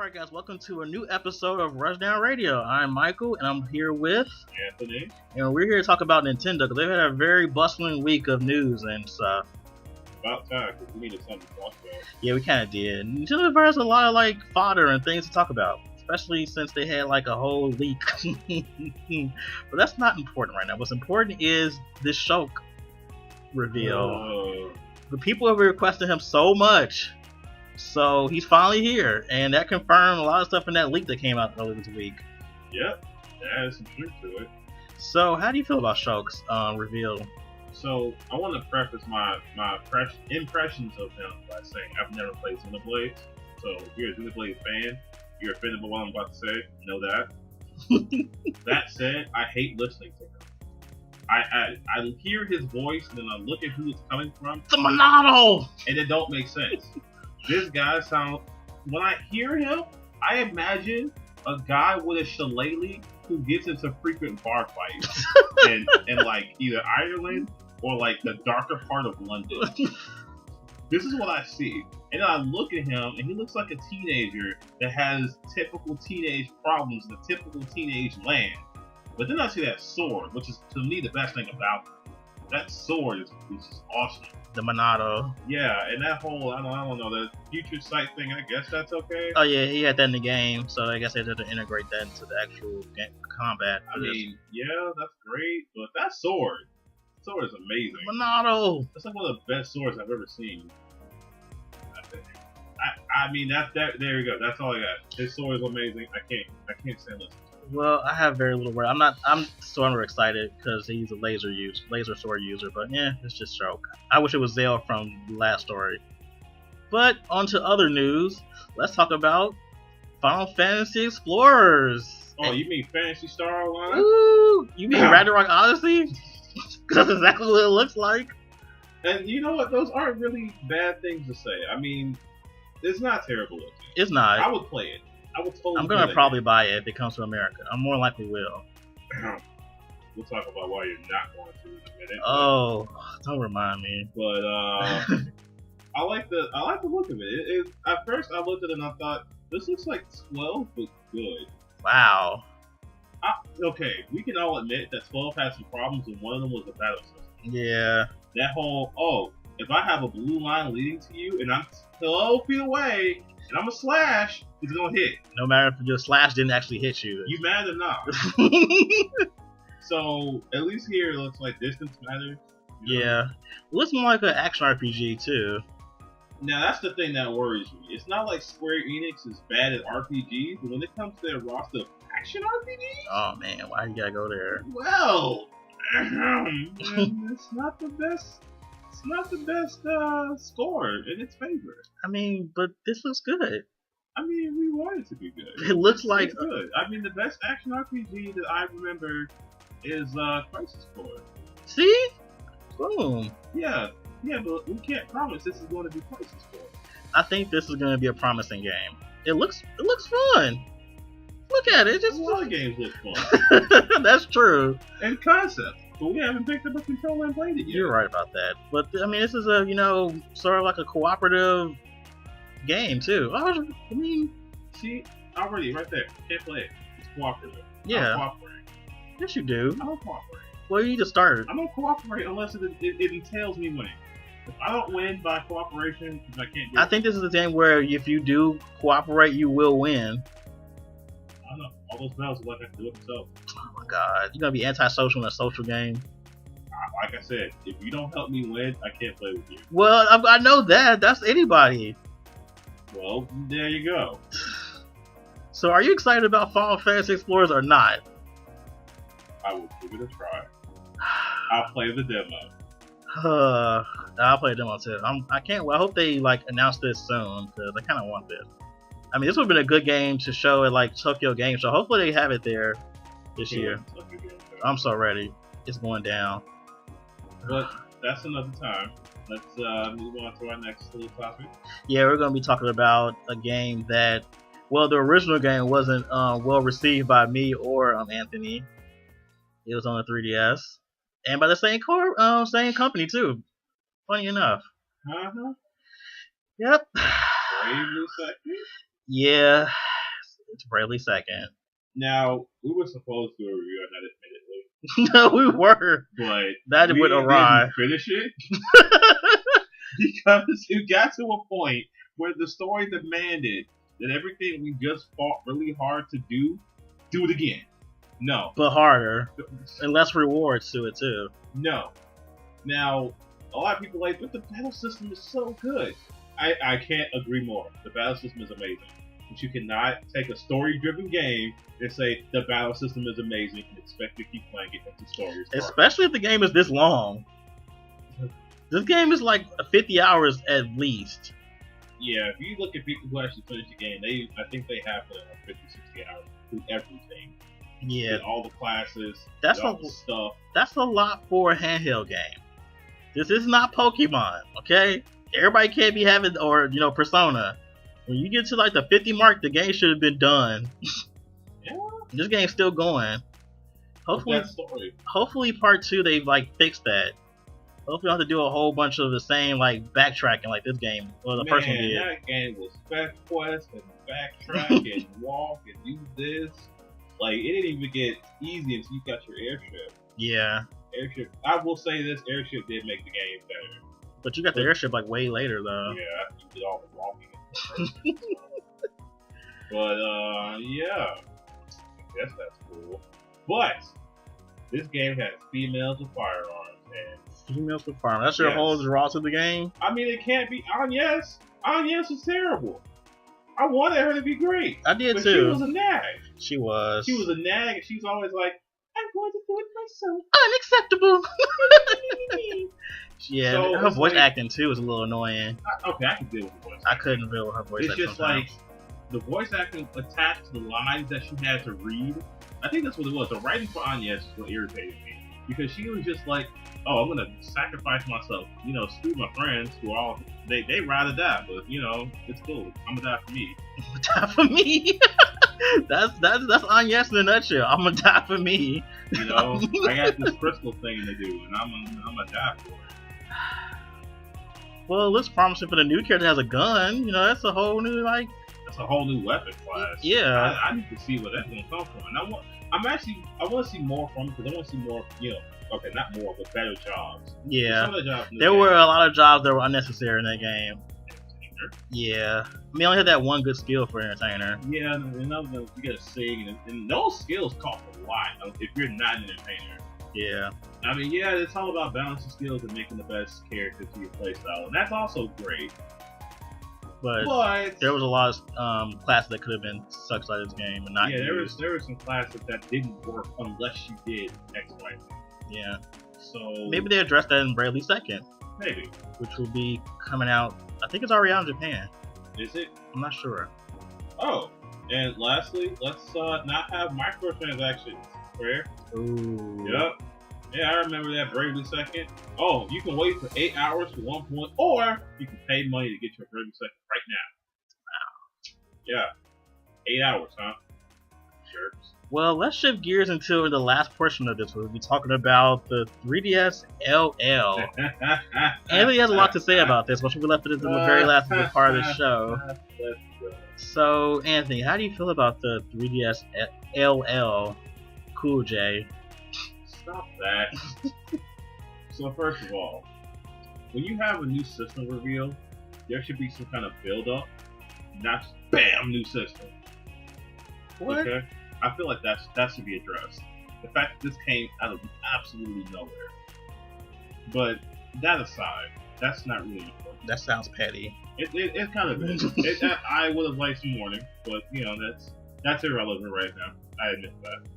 Alright guys, welcome to a new episode of Rushdown Radio. I'm Michael and I'm here with Anthony. And we're here to talk about Nintendo because they've had a very bustling week of news and stuff. About time, because we needed something to talk about. Yeah, we kinda did. Nintendo has a lot of fodder and things to talk about. Especially since they had a whole leak. But that's not important right now. What's important is this Shulk reveal. The people have requested him so much. So he's finally here, and that confirmed a lot of stuff in that leak that came out earlier this week. Yep, that has some truth to it. So how do you feel about Shulk's reveal? So I want to preface my impressions of him by saying I've never played Xenoblade. So if you're a Xenoblade fan, you're offended by what I'm about to say. Know that. That said, I hate listening to him. I hear his voice, and then I look at who it's coming from. The Monado! And it don't make sense. This guy sounds. When I hear him, I imagine a guy with a shillelagh who gets into frequent bar fights in either Ireland or the darker part of London. This is what I see, and then I look at him, and he looks like a teenager that has typical teenage problems in the typical teenage land. But then I see that sword, which is to me the best thing about him. That sword is just awesome. The Monado. Yeah, and that whole, I don't know, the future sight thing, I guess that's okay. Oh yeah, he had that in the game, so I guess they had to integrate that into the actual combat. I mean, yeah, that's great, but that sword is amazing. Monado! That's one of the best swords I've ever seen. I mean, there you go, that's all I got. His sword is amazing. I can't stand listening. Well, I have very little word. I'm sort of excited because he's a laser sword user, but yeah, it's just Shulk. I wish it was Zale from the last story. But on to other news. Let's talk about Final Fantasy Explorers. Oh, you mean Phantasy Star Online? Ooh, you mean Ragnarok Odyssey? That's exactly what it looks like. And you know what? Those aren't really bad things to say. I mean, it's not terrible looking. It's not. I would play it. I would totally. I'm gonna probably buy it if it comes to America. I'm more likely will. We'll talk about why you're not going to in a minute. Oh, don't remind me. But I like the look of it. At first, I looked at it and I thought this looks like 12, but good. Wow. Okay, we can all admit that 12 had some problems, and one of them was the battle system. Yeah. That whole if I have a blue line leading to you and I'm 12 feet away and I'm a slash, it's gonna hit. No matter if your slash didn't actually hit you. You mad or not? So at least here it looks like distance matters. Yeah. It looks more like an action RPG too. Now that's the thing that worries me. It's not like Square Enix is bad at RPGs, but when it comes to their roster of action RPGs, oh man, why you gotta go there? Well, it's not the best. It's not the best score in its favor. I mean, but this looks good. I mean, we want it to be good. It looks like good. I mean, the best action RPG that I remember is Crisis Core. See? Boom. Yeah, but we can't promise this is going to be Crisis Core. I think this is going to be a promising game. It looks fun. Look at it. A lot of games look fun. That's true. And concept. But we haven't picked up a controller and played it yet. You're right about that. But I mean, this is a sort of like a cooperative game too. I mean, see, already right there. Can't play it. It's cooperative. Yeah. I'm cooperating. Yes, you do. I don't cooperate. Well, you need to start. I don't cooperate unless it entails me winning. If I don't win by cooperation, I can't do it. I think this is the game where if you do cooperate, you will win. I don't know. All those bells are like I can do it myself. Oh my god. You're going to be antisocial in a social game? Like I said, if you don't help me win, I can't play with you. Well, I know that. That's anybody. Well, there you go. So are you excited about Final Fantasy Explorers or not? I will give it a try. I'll play the demo. I'll play a demo too. I can't. Well, I hope they announce this soon because I kind of want this. I mean, this would have been a good game to show at Tokyo Game Show. Hopefully, they have it there this year. I'm so ready. It's going down. But that's another time. Let's move on to our next little topic. Yeah, we're going to be talking about a game that, well, the original game wasn't well received by me or Anthony. It was on the 3DS. And by the same company, too. Funny enough. Uh-huh. Yep. Bravely Second? Yeah. It's Bradley second. Now, we were supposed to do a review on that, admittedly. No, we were. But That we went awry. didn't finish it because it got to a point where the story demanded that everything we just fought really hard to do it again. No. But harder. And less rewards to it, too. No. Now, a lot of people are like, but the battle system is so good. I can't agree more. The battle system is amazing. But you cannot take a story-driven game and say the battle system is amazing and expect to keep playing it if the story is hard. Especially if the game is this long. This game is like 50 hours at least. Yeah, if you look at people who actually finish the game, I think they have 50, 60 hours through everything. Yeah. With all the classes, That's all the stuff. That's a lot for a handheld game. This is not Pokemon, okay? Everybody can't be having, or, Persona. When you get to like the 50 mark, the game should have been done. Yeah. This game's still going. Hopefully part 2 they've like fixed that. Hopefully, I don't have to do a whole bunch of the same like backtracking like this game or the first one did. That game was fetch quest and backtrack and walk and do this. Like, it didn't even get easy until you got your airship. Yeah. Airship. I will say this: airship did make the game better. But you got the airship like way later though. Yeah, you did all the walking. But yeah, I guess that's cool. But this game has females with firearms and females with firearms. That's your whole draw to the game. I mean, it can't be Agnes. Agnes was terrible. I wanted her to be great. I did but too. She was a nag. She was. She was a nag, and she was always like, "I'm going to do it myself." Unacceptable. Yeah, So her voice like, acting too is a little annoying. Okay, I can deal with the voice. I couldn't deal with her voice. It's just sometimes. like the voice acting attached to the lines that she had to read. I think that's what it was. The writing for Agnes is what irritated me because she was just like, "Oh, I'm gonna sacrifice myself. Screw my friends who all they rather die, but it's cool. I'm gonna die for me. Die for me." That's Agnes in a nutshell. I'm gonna die for me. I got this crystal thing to do, and I'm gonna die for it. Well, it looks promising for the new character that has a gun. That's a whole new That's a whole new weapon class. Yeah. I need to see where that's gonna come from. And I want to see more from it because I want to see more. Okay, not more, but better jobs. Yeah. Some of the jobs there were a lot of jobs that were unnecessary in that game. Entertainer. Yeah. I only had that one good skill for entertainer. Yeah, and other than you gotta sing, and those skills cost a lot if you're not an entertainer. Yeah. I mean, yeah, it's all about balancing skills and making the best character to your playstyle, and that's also great. But there was a lot of classes that could have been sucked out of this game and not used. there were some classes that didn't work unless you did X, Y, and Z. Yeah. So maybe they addressed that in Bradley second. Maybe. Which will be coming out. I think it's already out in Japan. Is it? I'm not sure. Oh, and lastly, let's not have microtransactions. Fair? Ooh. Yep. Yeah, I remember that Bravely Second. Oh, you can wait for 8 hours for 1 point, or you can pay money to get your Bravely Second right now. Wow. Yeah. 8 hours, huh? Jerks. Well, let's shift gears into the last portion of this. We'll be talking about the 3DS LL. Anthony has a lot to say about this, but we left it into the very last part of the show. So, Anthony, how do you feel about the 3DS LL Cool J? Stop that. So first of all, when you have a new system reveal, there should be some kind of build-up, not just BAM! New system. What? Okay? I feel like that should be addressed. The fact that this came out of absolutely nowhere. But that aside, that's not really important. That sounds petty. It kind of is. I would have liked some warning, but that's irrelevant right now. I admit that.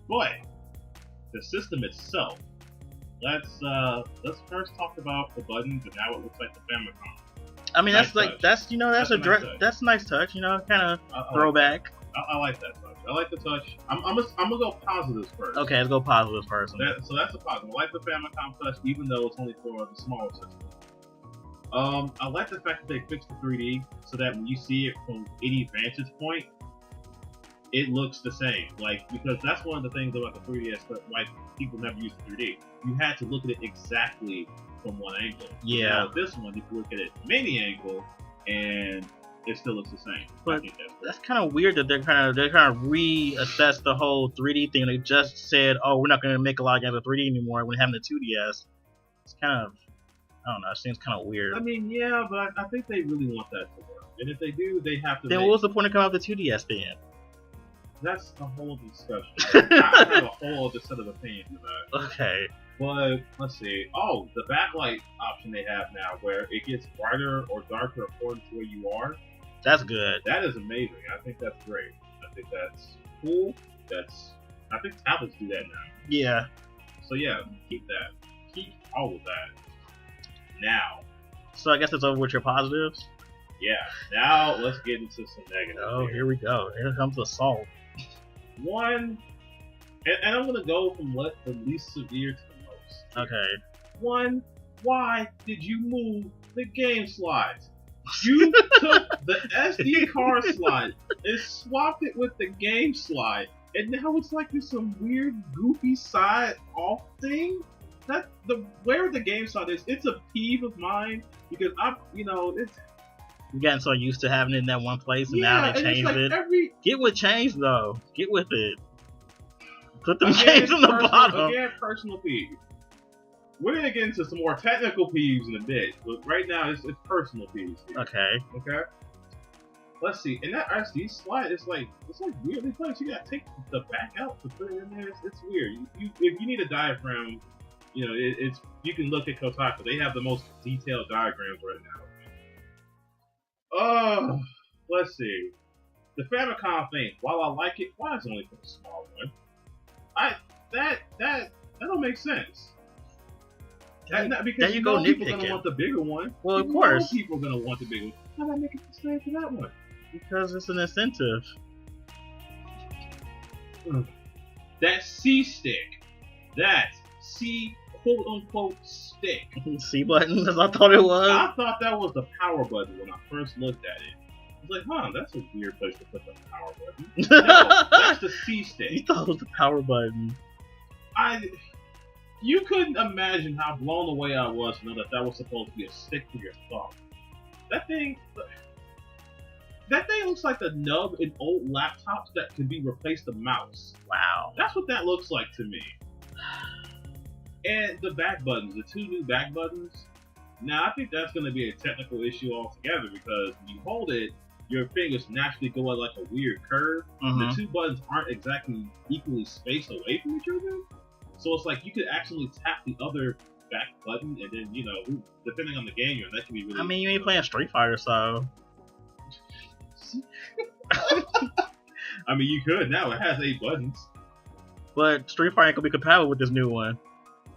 But the system itself. Let's first talk about the buttons and how it looks like the Famicom. I mean, nice that's a nice touch. Kind of throwback. I like that touch. I like the touch. I'm gonna go positives first. Okay, let's go positives first. So that's a positive. I like the Famicom touch, even though it's only for the smaller system. I like the fact that they fixed the 3D so that when you see it from any vantage point, it looks the same. Because that's one of the things about the 3DS that people never used 3D. You had to look at it exactly from one angle. Yeah. Now, with this one, you can look at it from any angle, and it still looks the same. But I think that's great. that's kind of weird that they're kind of reassess the whole 3D thing. They just said, "Oh, we're not going to make a lot of games with 3D anymore when having the 2DS." It's kind of, I don't know. It seems kind of weird. I mean, yeah, but I think they really want that to work. And if they do, they have to. Then what was the point of coming out with the 2DS then? That's a whole discussion. I have a whole other set of opinions about it. Okay. But let's see. Oh, the backlight option they have now, where it gets brighter or darker according to where you are. That's good. That is amazing. I think that's great. I think that's cool. I think tablets do that now. Yeah. So yeah, keep that. Keep all of that. Now. So I guess it's over with your positives. Yeah. Now let's get into some negatives. Oh, here we go. Here comes the assault. One, and I'm gonna go from the least severe to the most. Okay. One, why did you move the game slides? You took the SD card slide and swapped it with the game slide, and now it's like there's some weird, goofy side off thing. Where the game slide is, it's a peeve of mine because it's. You're getting so used to having it in that one place, and now they changed it. Get with change though. Get with it. Put them games on the bottom. Again, personal peeve. We're gonna get into some more technical peeves in a bit, but right now it's personal peeves. Here. Okay. Let's see. And that SD slide is like weirdly placed. You gotta take the back out to put it in there. It's weird. If you need a diagram, it's you can look at Kotaku. They have the most detailed diagrams right now. Oh, let's see. The Famicom thing. While I like it, why is it only for the small one? That don't make sense. Because you go people are nitpicking. gonna want the bigger one. Well, of course. People are gonna want the bigger one. How do I make it the same for that one? Because it's an incentive. That C stick. That C quote unquote stick. C button, as I thought it was. I thought that was the power button when I first looked at it. I was like, that's a weird place to put the power button. No, that's the C stick. You thought it was the power button. You couldn't imagine how blown away I was to know that was supposed to be a stick for your thumb. That thing looks like the nub in old laptops that can be replaced the mouse. Wow. That's what that looks like to me. And the back buttons, the two new back buttons. Now, I think that's going to be a technical issue altogether because when you hold it, your fingers naturally go at like a weird curve. Mm-hmm. The two buttons aren't exactly equally spaced away from each other. So it's like you could actually tap the other back button and then, depending on the game you're in, that can be really... I mean, you ain't playing Street Fighter, so... I mean, you could now. It has 8 buttons. But Street Fighter ain't gonna be compatible with this new one.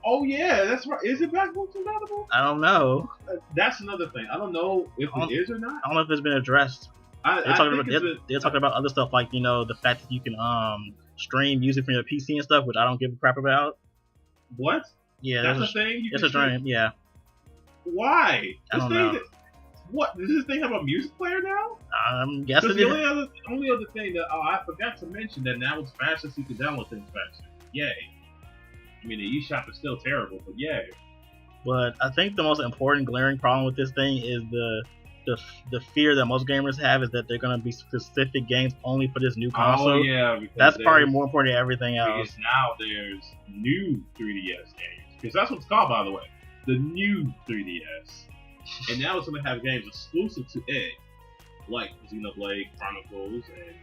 Oh, yeah, that's right. Is it backwards compatible? I don't know. That's another thing. I don't know if it is or not. I don't know if it's been addressed. They're talking about other stuff like, the fact that you can stream music from your PC and stuff, which I don't give a crap about. What? Yeah, that's a thing? It's a dream, yeah. Why? I don't know. What? Does this thing have a music player now? I'm guessing the only other thing that I forgot to mention that now it's faster so you can download things faster. Yay. I mean, the eShop is still terrible, but yay. But I think the most important glaring problem with this thing is the fear that most gamers have is that they're going to be specific games only for this new console. Oh, yeah. That's probably more important than everything else. Because now there's new 3DS games. Because that's what it's called, by the way. The new 3DS. And now it's going to have games exclusive to it. Like Xenoblade Chronicles and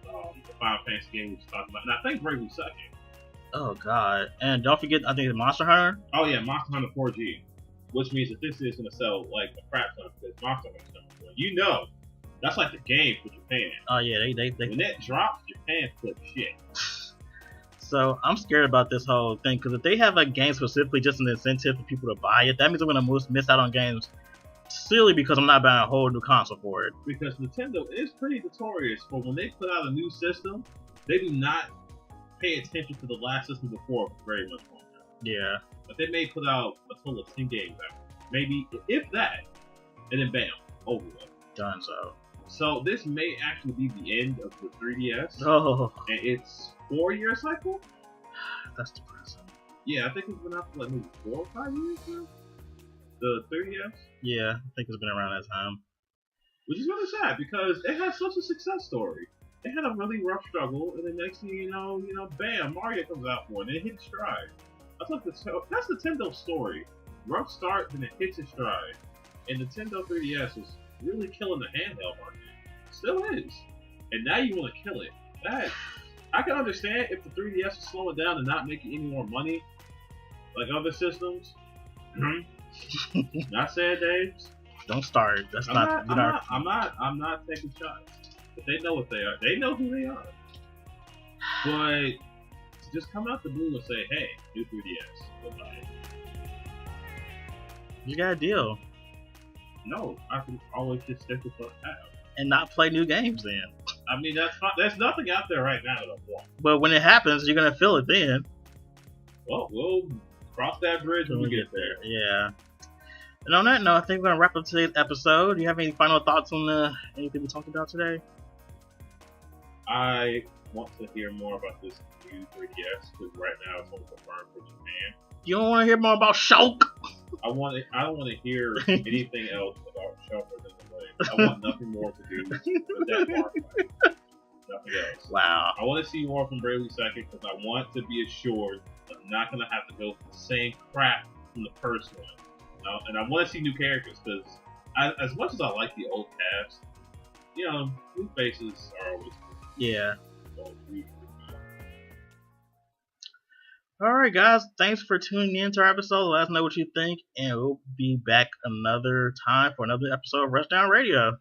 the Final Fantasy game we just talked about. And I think Bravely Second. Oh, God. And don't forget, I think it's Monster Hunter. Oh, yeah. Monster Hunter 4G. Which means that this is going to sell like a crap ton because Monster Hunter's coming. That's like the game for Japan. Oh, yeah. They when that drops, Japan flips shit. So I'm scared about this whole thing because if they have a game specifically just an incentive for people to buy it, that means I'm going to miss out on games silly because I'm not buying a whole new console for it. Because Nintendo is pretty notorious for when they put out a new system, they do not pay attention to the last system before for very much longer. Yeah. But they may put out a total of 10 games out. Maybe, if that, and then bam, over with. Done so. So this may actually be the end of the 3DS. Oh. And it's 4-year cycle? That's depressing. Yeah, I think it's been out for like maybe 4 or 5 years now. The 3DS? Yeah, I think it's been around that time. which is really sad because it had such a success story. They had a really rough struggle, and the next thing bam, Mario comes out for it, and it hits stride. That's Nintendo's story. Rough start, then it hits its stride. And Nintendo 3DS is really killing the handheld market. Still is. And now you want to kill it. That I can understand if the 3DS is slowing down and not making any more money, like other systems. Not saying, Dave. Don't start. That's not. I'm not taking shots. But they know what they are. They know who they are. But to just come out the blue and say, "Hey, new 3DS, goodbye." You got a deal. No, I can always just stick with what I have. And not play new games then. I mean, that's fine. There's nothing out there right now that I want. But when it happens, you're going to feel it then. Well, we'll cross that bridge when we get there. Yeah. And on that note, I think we're going to wrap up today's episode. Do you have any final thoughts on anything we talked about today? I want to hear more about this new 3DS because right now it's only confirmed for Japan. You don't want to hear more about Shulk? I don't want to hear anything else about Shulk or I want nothing more to do with that mark. Nothing else. Wow. I want to see more from Bravely Second because I want to be assured that I'm not going to have to go through the same crap from the first one. And I want to see new characters because as much as I like the old cast, new faces are always cool. Yeah. So, alright guys, thanks for tuning in to our episode. Let us know what you think, and we'll be back another time for another episode of Rushdown Radio.